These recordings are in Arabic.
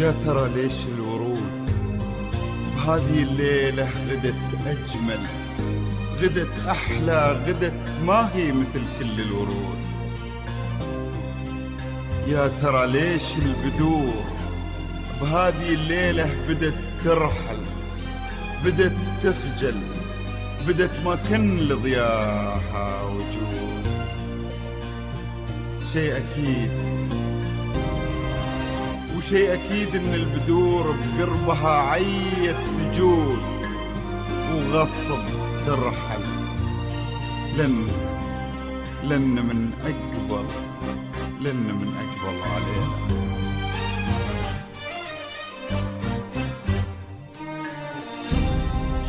يا ترى ليش الورود بهذه الليلة غدت أجمل، غدت أحلى، غدت ما هي مثل كل الورود. يا ترى ليش البدور بهذه الليلة بدت ترحل، بدت تخجل، بدت ما كن لضياها وجود. شيء أكيد وشيء أكيد إن البذور بقربها عيت تجود وغصب ترحل، لن من أقبل علينا.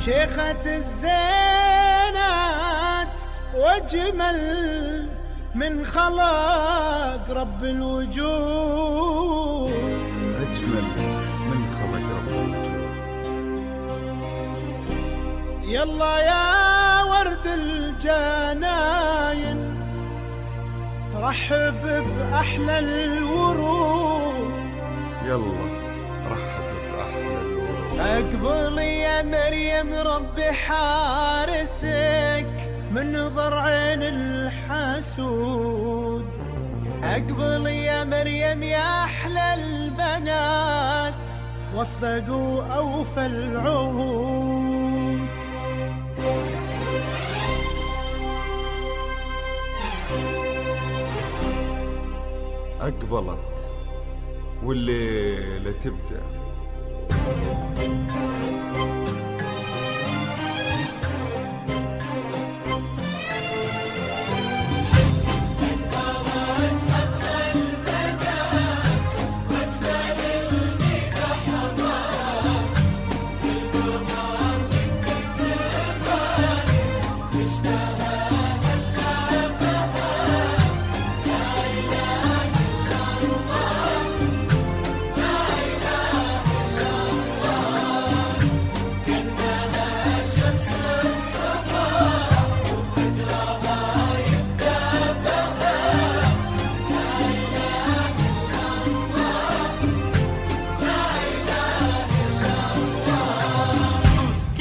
شيخة الزينات واجمل من خلق رب الوجود، أجمل من خلق رب الوجود. يلا يا ورد الجناين رحب بأحلى الورود، يلا رحب بأحلى الورود. أقبل يا مريم ربي حارسك من نظر عين الحسود. أقبل يا مريم يا أحلى البنات واصدقوا أوفى العهود. أقبلت والليلة تبدأ.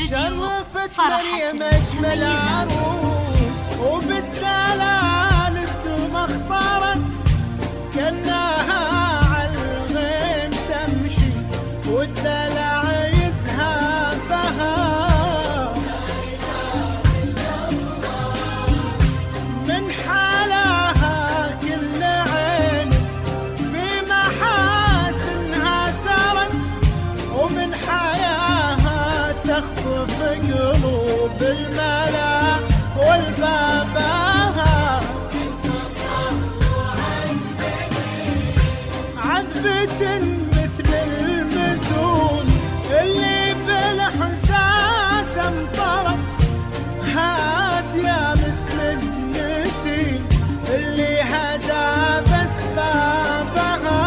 شرفت مريم أجمل عروس وبالدلال الدم اختارت، كأنها عالغيم تمشي والدلع يزهى بها. من حالها كل عين بمحاسنها سارت، ومن حياها تخطف قلوب الملا والباباها. عذبة مثل المزون اللي بالاحساس امطرت، هادية مثل النسيم اللي هدى بسبابها.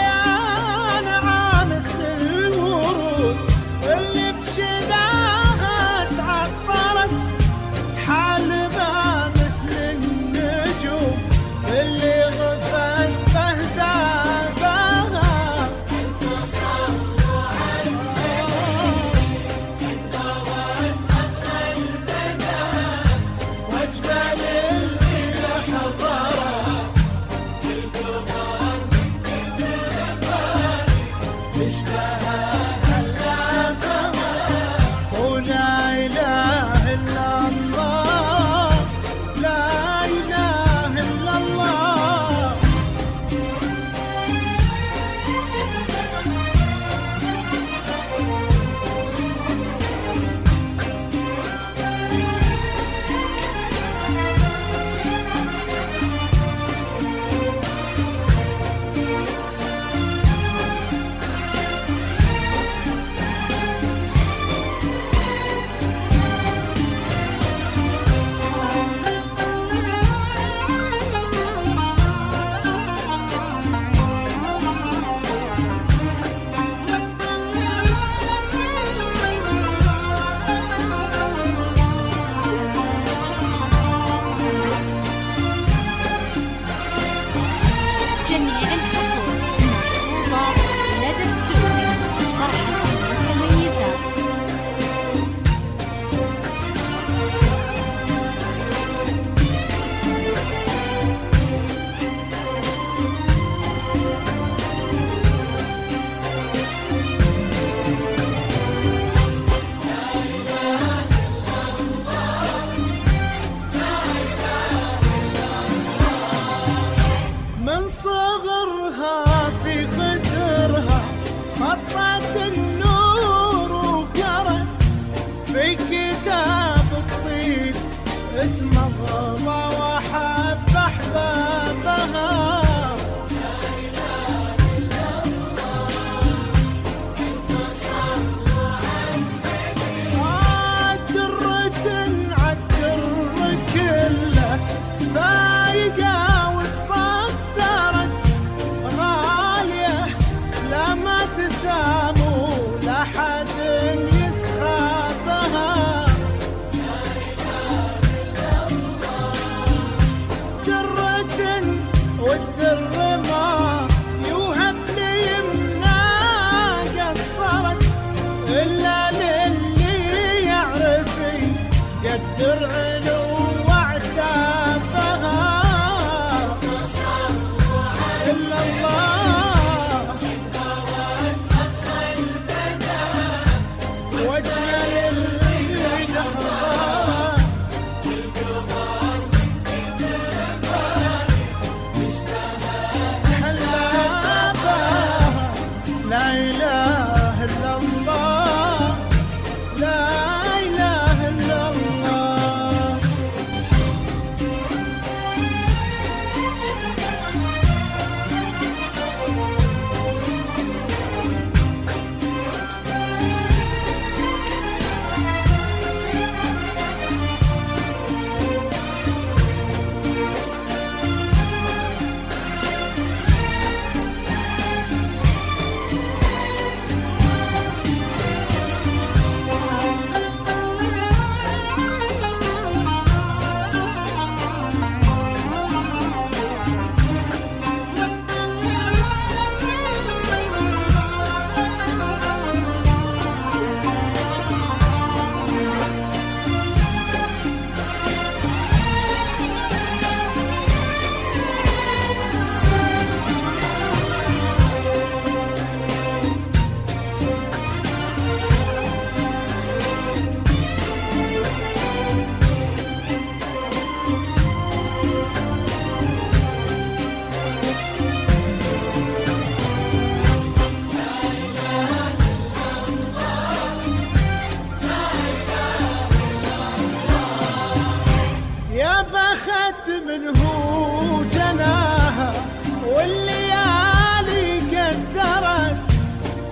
يا نعى مثل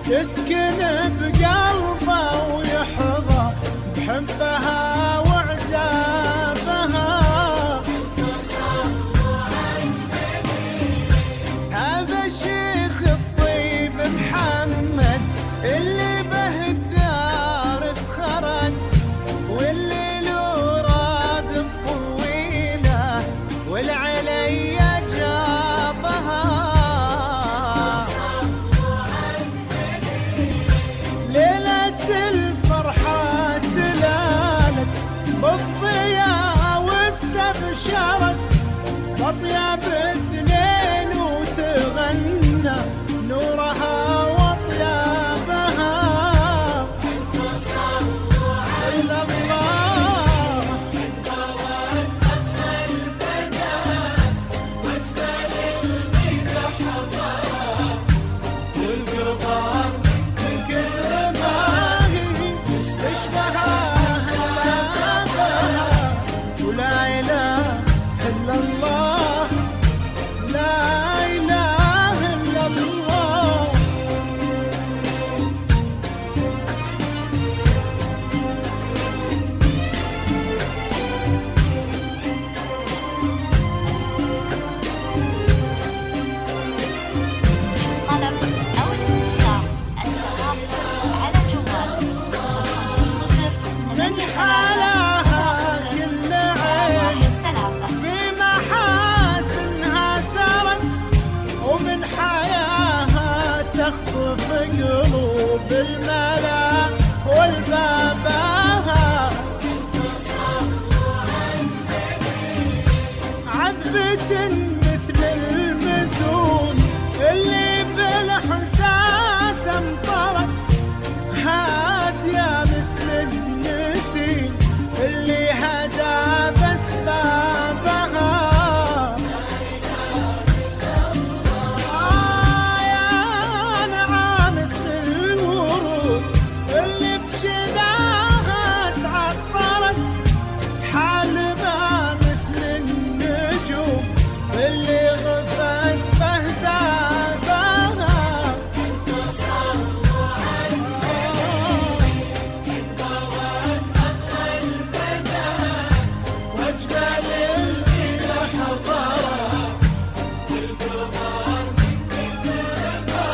تسكن بقلبه ويحظى بحبها وعجابها. هذا الشيخ الطيب محمد اللي به الدار افخرت، واللي له راد طويله والعليا جابها. ليلة الفرحة دلالت بالضياء واستبشرت، بطياب اثنين وتغنى نورها وطيابها. إلا الله والقمر من كثر ما هي تشبهها هلابها. ولا إله إلا الله، لا إله إلا الله. طلب أو الاستفسار التواصل على جوال 050 من حالها كل عين 3. بمحاسنها سرت، ومن حياها تخطف قلوب الملا والباباها. عذبة مثل المزون اللي بالاحساس امطرت، هادية مثل النسيم اللي هدى بسبابها. يا نعام مثل الورود اللي بشذاها تعطرت، حالبها مثل النجوم اللي غفت بهدابها. واجمل الغيرة حضارة، والقمر من كثر ما